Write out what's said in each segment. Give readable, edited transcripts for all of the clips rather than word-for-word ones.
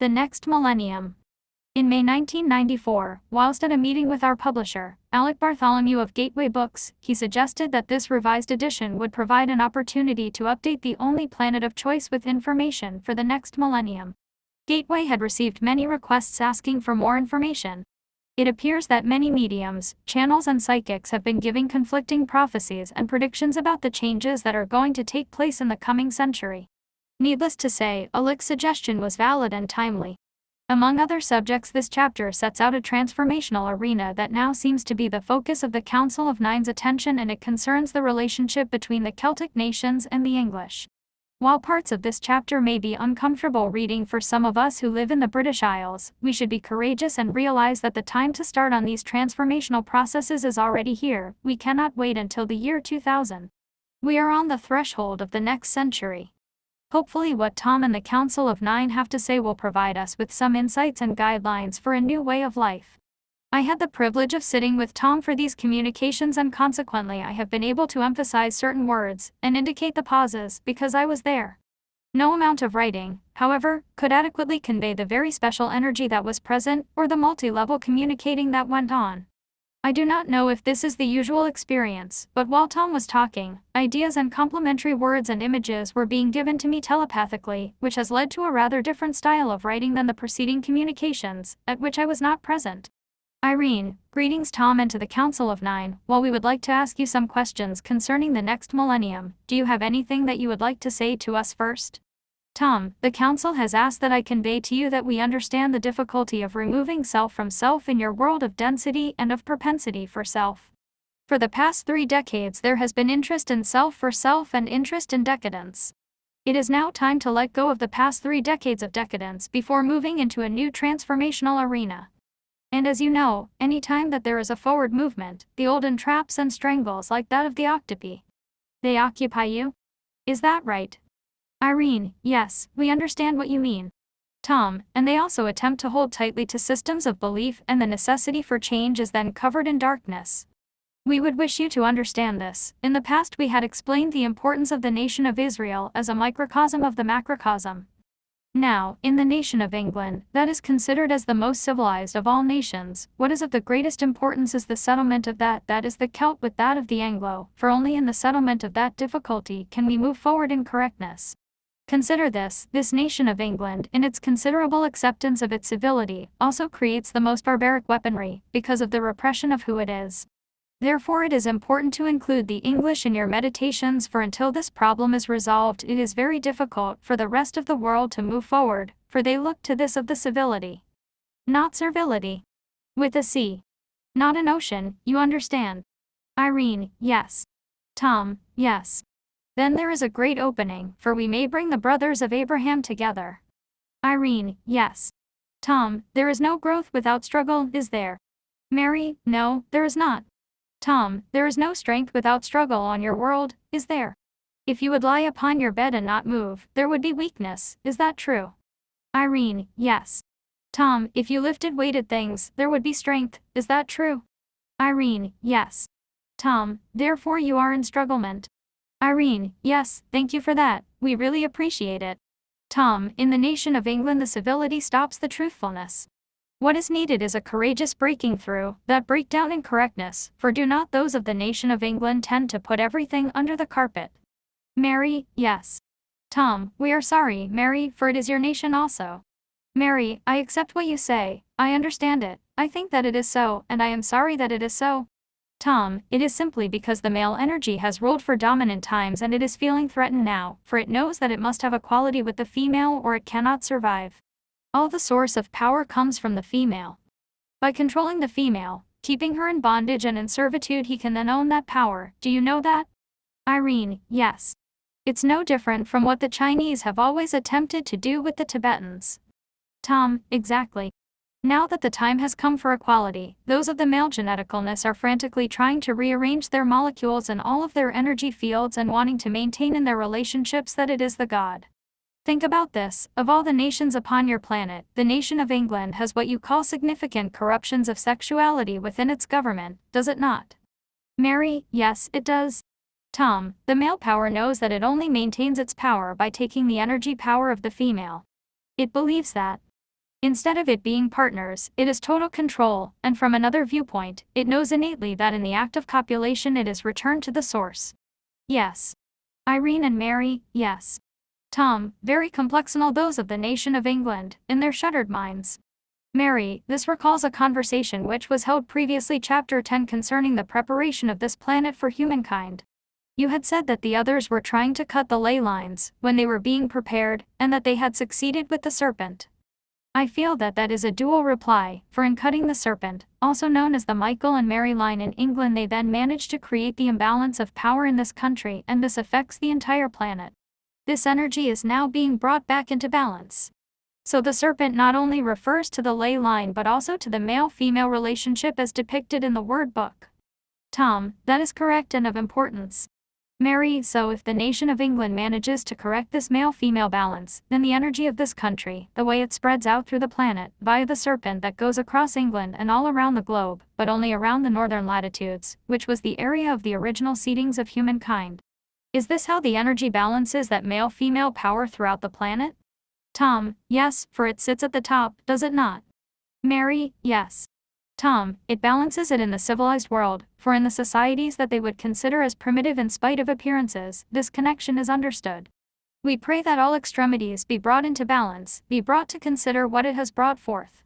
The Next Millennium. In May 1994, whilst at a meeting with our publisher, Alec Bartholomew of Gateway Books, he suggested that this revised edition would provide an opportunity to update the only planet of choice with information for the next millennium. Gateway had received many requests asking for more information. It appears that many mediums, channels and psychics have been giving conflicting prophecies and predictions about the changes that are going to take place in the coming century. Needless to say, Alec's suggestion was valid and timely. Among other subjects, this chapter sets out a transformational arena that now seems to be the focus of the Council of Nine's attention, and it concerns the relationship between the Celtic nations and the English. While parts of this chapter may be uncomfortable reading for some of us who live in the British Isles, we should be courageous and realize that the time to start on these transformational processes is already here. We cannot wait until the year 2000. We are on the threshold of the next century. Hopefully what Tom and the Council of Nine have to say will provide us with some insights and guidelines for a new way of life. I had the privilege of sitting with Tom for these communications, and consequently I have been able to emphasize certain words and indicate the pauses because I was there. No amount of writing, however, could adequately convey the very special energy that was present or the multi-level communicating that went on. I do not know if this is the usual experience, but while Tom was talking, ideas and complementary words and images were being given to me telepathically, which has led to a rather different style of writing than the preceding communications, at which I was not present. Irene, greetings Tom and to the Council of Nine. While we would like to ask you some questions concerning the next millennium, do you have anything that you would like to say to us first? Tom, the Council has asked that I convey to you that we understand the difficulty of removing self from self in your world of density and of propensity for self. For the past 3 decades there has been interest in self for self and interest in decadence. It is now time to let go of the past 3 decades of decadence before moving into a new transformational arena. And as you know, any time that there is a forward movement, the old entraps and strangles like that of the octopi. They occupy you? Is that right? Irene, yes, we understand what you mean. Tom, and they also attempt to hold tightly to systems of belief, and the necessity for change is then covered in darkness. We would wish you to understand this. In the past we had explained the importance of the nation of Israel as a microcosm of the macrocosm. Now, in the nation of England, that is considered as the most civilized of all nations, what is of the greatest importance is the settlement of that is the Celt with that of the Anglo, for only in the settlement of that difficulty can we move forward in correctness. Consider this nation of England, in its considerable acceptance of its civility, also creates the most barbaric weaponry, because of the repression of who it is. Therefore it is important to include the English in your meditations, for until this problem is resolved it is very difficult for the rest of the world to move forward, for they look to this of the civility. Not servility. With a C. Not an ocean, you understand. Irene, yes. Tom, yes. Then there is a great opening, for we may bring the brothers of Abraham together. Irene, yes. Tom, there is no growth without struggle, is there? Mary, no, there is not. Tom, there is no strength without struggle on your world, is there? If you would lie upon your bed and not move, there would be weakness, is that true? Irene, yes. Tom, if you lifted weighted things, there would be strength, is that true? Irene, yes. Tom, therefore you are in strugglement. Irene, yes, thank you for that, we really appreciate it. Tom, in the nation of England the civility stops the truthfulness. What is needed is a courageous breaking through, that breakdown in correctness, for do not those of the nation of England tend to put everything under the carpet? Mary, yes. Tom, we are sorry, Mary, for it is your nation also. Mary, I accept what you say, I understand it, I think that it is so, and I am sorry that it is so. Tom, it is simply because the male energy has ruled for dominant times and it is feeling threatened now, for it knows that it must have equality with the female or it cannot survive. All the source of power comes from the female. By controlling the female, keeping her in bondage and in servitude he can then own that power, do you know that? Irene, yes. It's no different from what the Chinese have always attempted to do with the Tibetans. Tom, exactly. Now that the time has come for equality, those of the male geneticalness are frantically trying to rearrange their molecules and all of their energy fields and wanting to maintain in their relationships that it is the God. Think about this, of all the nations upon your planet, the nation of England has what you call significant corruptions of sexuality within its government, does it not? Mary, yes, it does. Tom, the male power knows that it only maintains its power by taking the energy power of the female. It believes that. Instead of it being partners, it is total control, and from another viewpoint, it knows innately that in the act of copulation it is returned to the source. Yes. Irene and Mary, yes. Tom, very complex and all those of the nation of England, in their shuttered minds. Mary, this recalls a conversation which was held previously chapter 10 concerning the preparation of this planet for humankind. You had said that the others were trying to cut the ley lines, when they were being prepared, and that they had succeeded with the serpent. I feel that that is a dual reply, for in cutting the serpent, also known as the Michael and Mary line in England, they then managed to create the imbalance of power in this country, and this affects the entire planet. This energy is now being brought back into balance. So the serpent not only refers to the ley line but also to the male-female relationship as depicted in the word book. Tom, that is correct and of importance. Mary, so if the nation of England manages to correct this male-female balance, then the energy of this country, the way it spreads out through the planet, via the serpent that goes across England and all around the globe, but only around the northern latitudes, which was the area of the original seedings of humankind. Is this how the energy balances that male-female power throughout the planet? Tom, yes, for it sits at the top, does it not? Mary, yes. Tom, it balances it in the civilized world, for in the societies that they would consider as primitive in spite of appearances, this connection is understood. We pray that all extremities be brought into balance, be brought to consider what it has brought forth.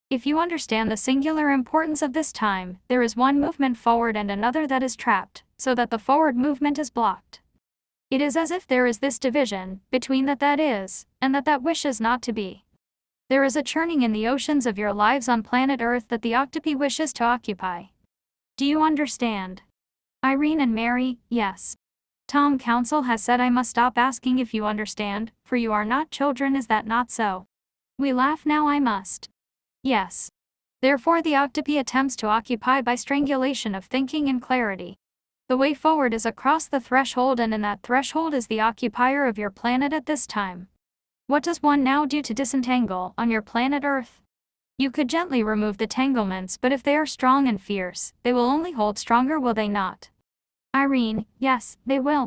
If you understand the singular importance of this time, there is one movement forward and another that is trapped, so that the forward movement is blocked. It is as if there is this division, between that is, and that wishes not to be. There is a churning in the oceans of your lives on planet Earth that the octopi wishes to occupy. Do you understand? Irene and Mary, yes. Tom, Council has said I must stop asking if you understand, for you are not children, is that not so? We laugh now, I must. Yes. Therefore the octopi attempts to occupy by strangulation of thinking and clarity. The way forward is across the threshold, and in that threshold is the occupier of your planet at this time. What does one now do to disentangle on your planet Earth? You could gently remove the tanglements, but if they are strong and fierce, they will only hold stronger, will they not? Irene, yes, they will.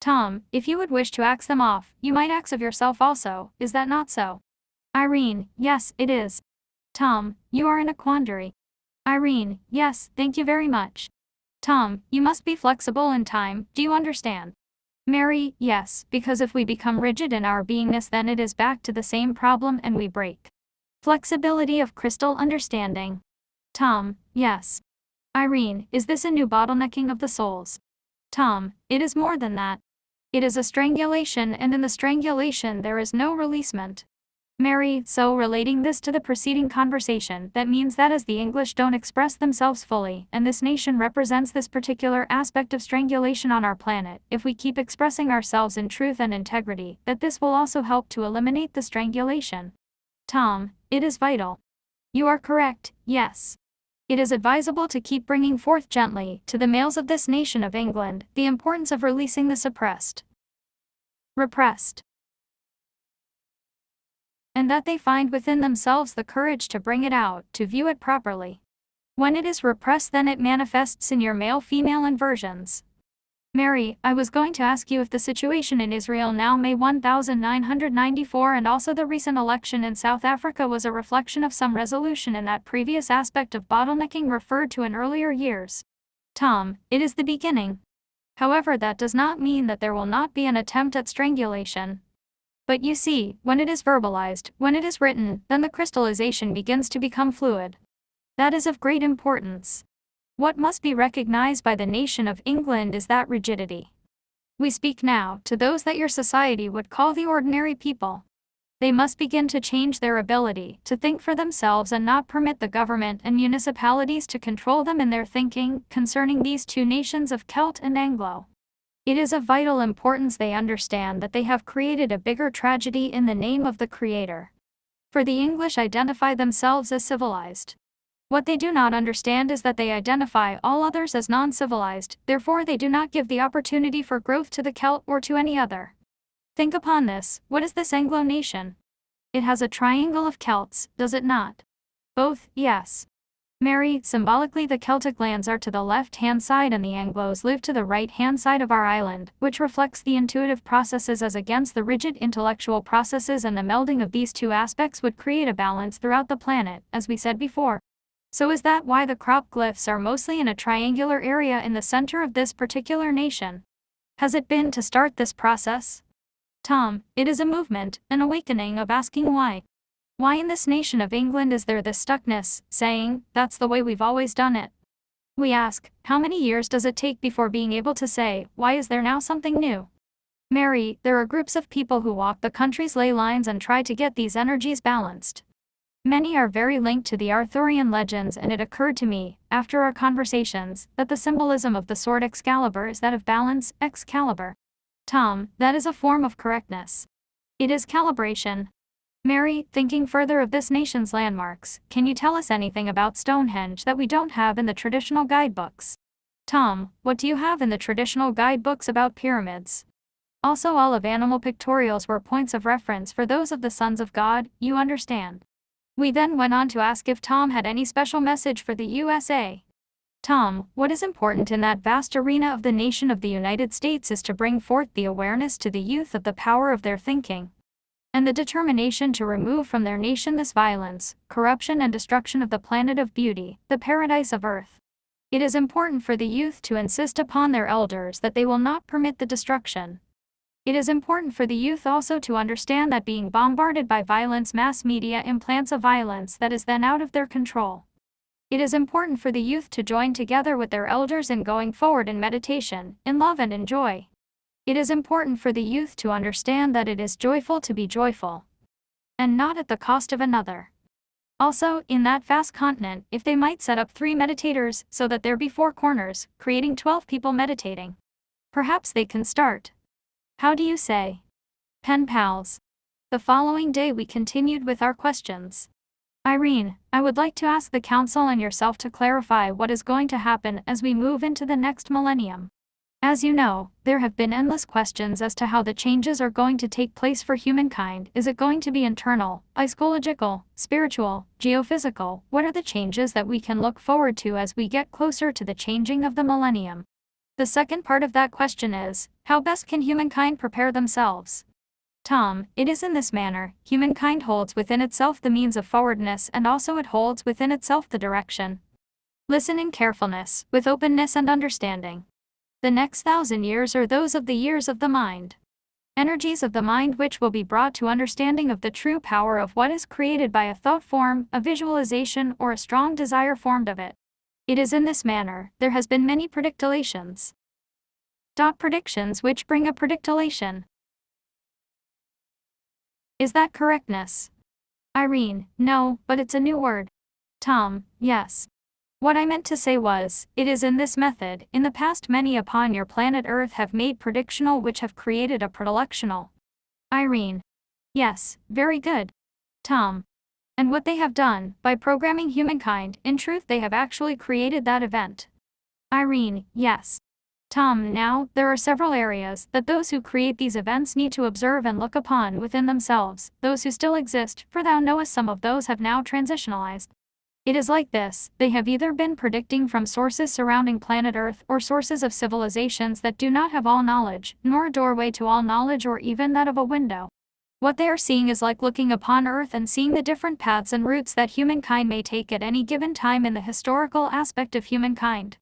Tom, if you would wish to axe them off, you might axe of yourself also, is that not so? Irene, yes, it is. Tom, you are in a quandary. Irene, yes, thank you very much. Tom, you must be flexible in time, do you understand? Mary, yes, because if we become rigid in our beingness, then it is back to the same problem and we break. Flexibility of crystal understanding. Tom, yes. Irene, is this a new bottlenecking of the souls? Tom, it is more than that. It is a strangulation, and in the strangulation there is no releasement. Mary, so relating this to the preceding conversation, that means that as the English don't express themselves fully, and this nation represents this particular aspect of strangulation on our planet, if we keep expressing ourselves in truth and integrity, that this will also help to eliminate the strangulation. Tom, it is vital. You are correct, yes. It is advisable to keep bringing forth gently, to the males of this nation of England, the importance of releasing the suppressed. Repressed. And that they find within themselves the courage to bring it out, to view it properly. When it is repressed, then it manifests in your male-female inversions. Mary, I was going to ask you if the situation in Israel now, May 1994, and also the recent election in South Africa was a reflection of some resolution in that previous aspect of bottlenecking referred to in earlier years. Tom, it is the beginning. However, that does not mean that there will not be an attempt at strangulation. But you see, when it is verbalized, when it is written, then the crystallization begins to become fluid. That is of great importance. What must be recognized by the nation of England is that rigidity. We speak now to those that your society would call the ordinary people. They must begin to change their ability to think for themselves and not permit the government and municipalities to control them in their thinking concerning these two nations of Celt and Anglo. It is of vital importance they understand that they have created a bigger tragedy in the name of the Creator. For the English identify themselves as civilized. What they do not understand is that they identify all others as non-civilized, therefore they do not give the opportunity for growth to the Celt or to any other. Think upon this, what is this Anglo nation? It has a triangle of Celts, does it not? Both, yes. Mary, symbolically the Celtic lands are to the left-hand side and the Anglos live to the right-hand side of our island, which reflects the intuitive processes as against the rigid intellectual processes, and the melding of these two aspects would create a balance throughout the planet, as we said before. So is that why the crop glyphs are mostly in a triangular area in the center of this particular nation? Has it been to start this process? Tom, it is a movement, an awakening of asking why. Why in this nation of England is there this stuckness, saying, that's the way we've always done it? We ask, how many years does it take before being able to say, why is there now something new? Mary, there are groups of people who walk the country's ley lines and try to get these energies balanced. Many are very linked to the Arthurian legends, and it occurred to me, after our conversations, that the symbolism of the sword Excalibur is that of balance, Excalibur. Tom, that is a form of correctness. It is calibration. Mary, thinking further of this nation's landmarks, can you tell us anything about Stonehenge that we don't have in the traditional guidebooks? Tom, what do you have in the traditional guidebooks about pyramids? Also, all of animal pictorials were points of reference for those of the sons of God, you understand. We then went on to ask if Tom had any special message for the USA. Tom, what is important in that vast arena of the nation of the United States is to bring forth the awareness to the youth of the power of their thinking, and the determination to remove from their nation this violence, corruption and destruction of the planet of beauty, the paradise of earth. It is important for the youth to insist upon their elders that they will not permit the destruction. It is important for the youth also to understand that being bombarded by violence, mass media implants a violence that is then out of their control. It is important for the youth to join together with their elders in going forward in meditation, in love and in joy. It is important for the youth to understand that it is joyful to be joyful, and not at the cost of another. Also, in that vast continent, if they might set up 3 meditators so that there be 4 corners, creating 12 people meditating. Perhaps they can start. How do you say? Pen pals. The following day we continued with our questions. Irene, I would like to ask the council and yourself to clarify what is going to happen as we move into the next millennium. As you know, there have been endless questions as to how the changes are going to take place for humankind. Is it going to be internal, psychological, spiritual, geophysical? What are the changes that we can look forward to as we get closer to the changing of the millennium? The second part of that question is, how best can humankind prepare themselves? Tom, it is in this manner, humankind holds within itself the means of forwardness, and also it holds within itself the direction. Listen in carefulness, with openness and understanding. The next 1,000 years are those of the years of the mind. Energies of the mind which will be brought to understanding of the true power of what is created by a thought form, a visualization, or a strong desire formed of it. It is in this manner, there has been many predictalations. Predictions which bring a predictalation. Is that correctness? Irene, no, but it's a new word. Tom, yes. What I meant to say was, it is in this method, in the past many upon your planet Earth have made predictional which have created a predilectional. Irene. Yes, very good. Tom. And what they have done, by programming humankind, in truth they have actually created that event. Irene, yes. Tom, now, there are several areas that those who create these events need to observe and look upon within themselves, those who still exist, for thou knowest some of those have now transitionalized. It is like this, they have either been predicting from sources surrounding planet Earth or sources of civilizations that do not have all knowledge, nor a doorway to all knowledge or even that of a window. What they are seeing is like looking upon Earth and seeing the different paths and routes that humankind may take at any given time in the historical aspect of humankind.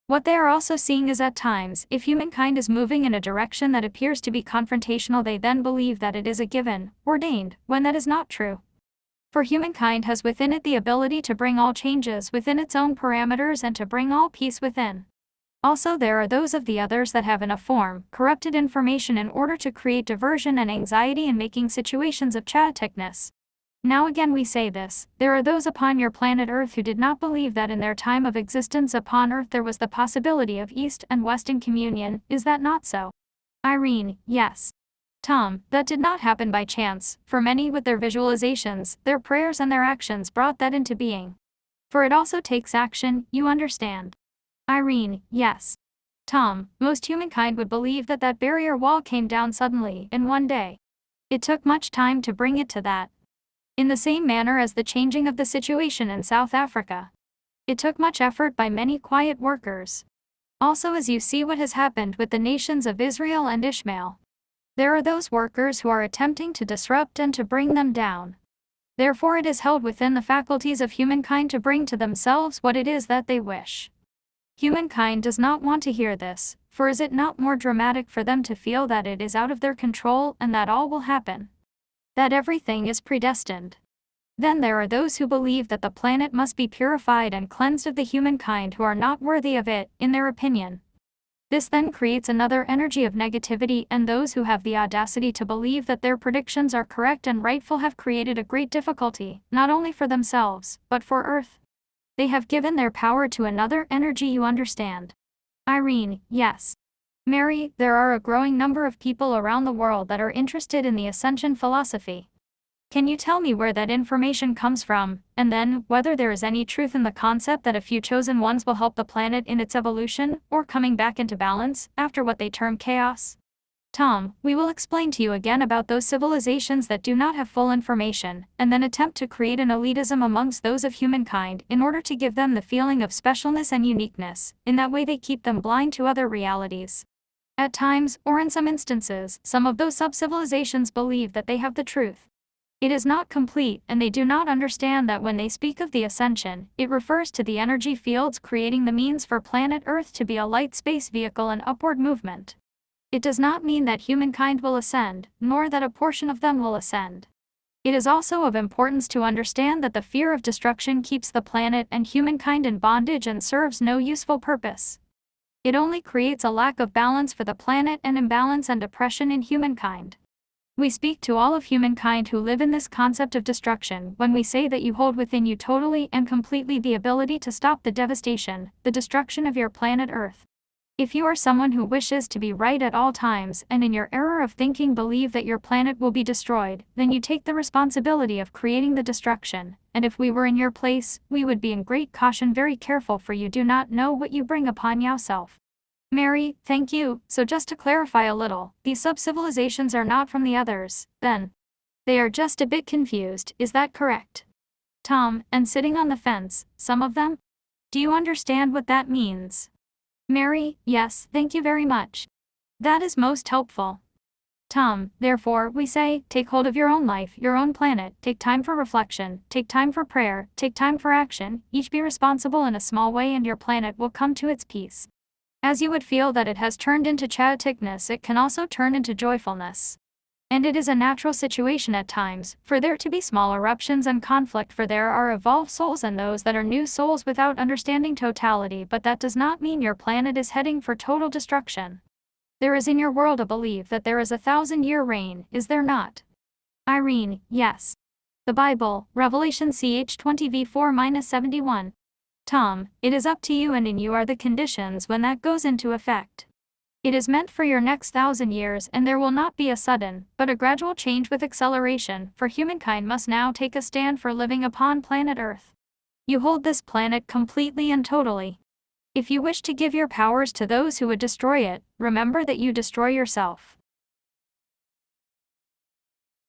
What they are also seeing is at times, if humankind is moving in a direction that appears to be confrontational, they then believe that it is a given, ordained, when that is not true. For humankind has within it the ability to bring all changes within its own parameters and to bring all peace within. Also there are those of the others that have in a form, corrupted information in order to create diversion and anxiety in making situations of chaoticness. Now again we say this, there are those upon your planet Earth who did not believe that in their time of existence upon Earth there was the possibility of East and West in communion, is that not so? Irene, yes. Tom, that did not happen by chance, for many with their visualizations, their prayers and their actions brought that into being. For it also takes action, you understand. Irene, yes. Tom, most humankind would believe that that barrier wall came down suddenly, in one day. It took much time to bring it to that. In the same manner as the changing of the situation in South Africa. It took much effort by many quiet workers. Also, as you see what has happened with the nations of Israel and Ishmael. There are those workers who are attempting to disrupt and to bring them down. Therefore it is held within the faculties of humankind to bring to themselves what it is that they wish. Humankind does not want to hear this, for is it not more dramatic for them to feel that it is out of their control and that all will happen? That everything is predestined. Then there are those who believe that the planet must be purified and cleansed of the humankind who are not worthy of it, in their opinion. This then creates another energy of negativity, and those who have the audacity to believe that their predictions are correct and rightful have created a great difficulty, not only for themselves, but for Earth. They have given their power to another energy, you understand. Irene, yes. Mary, there are a growing number of people around the world that are interested in the ascension philosophy. Can you tell me where that information comes from, and then, whether there is any truth in the concept that a few chosen ones will help the planet in its evolution, or coming back into balance, after what they term chaos? Tom, we will explain to you again about those civilizations that do not have full information, and then attempt to create an elitism amongst those of humankind in order to give them the feeling of specialness and uniqueness. In that way they keep them blind to other realities. At times, or in some instances, some of those sub-civilizations believe that they have the truth. It is not complete, and they do not understand that when they speak of the ascension, it refers to the energy fields creating the means for planet Earth to be a light space vehicle and upward movement. It does not mean that humankind will ascend, nor that a portion of them will ascend. It is also of importance to understand that the fear of destruction keeps the planet and humankind in bondage and serves no useful purpose. It only creates a lack of balance for the planet and imbalance and depression in humankind. We speak to all of humankind who live in this concept of destruction when we say that you hold within you totally and completely the ability to stop the devastation, the destruction of your planet Earth. If you are someone who wishes to be right at all times and in your error of thinking believe that your planet will be destroyed, then you take the responsibility of creating the destruction, and if we were in your place, we would be in great caution, very careful, for you do not know what you bring upon yourself. Mary, thank you. So just to clarify a little, these sub-civilizations are not from the others, then. They are just a bit confused, is that correct? Tom, and sitting on the fence, some of them? Do you understand what that means? Mary, yes, thank you very much. That is most helpful. Tom, therefore, we say, take hold of your own life, your own planet, take time for reflection, take time for prayer, take time for action, each be responsible in a small way and your planet will come to its peace. As you would feel that it has turned into chaoticness, it can also turn into joyfulness. And it is a natural situation at times, for there to be small eruptions and conflict, for there are evolved souls and those that are new souls without understanding totality, but that does not mean your planet is heading for total destruction. There is in your world a belief that there is a 1,000-year reign, is there not? Irene, yes. The Bible, Revelation ch 20v4-71. Tom, it is up to you, and in you are the conditions when that goes into effect. It is meant for your next 1,000 years, and there will not be a sudden, but a gradual change with acceleration, for humankind must now take a stand for living upon planet Earth. You hold this planet completely and totally. If you wish to give your powers to those who would destroy it, remember that you destroy yourself.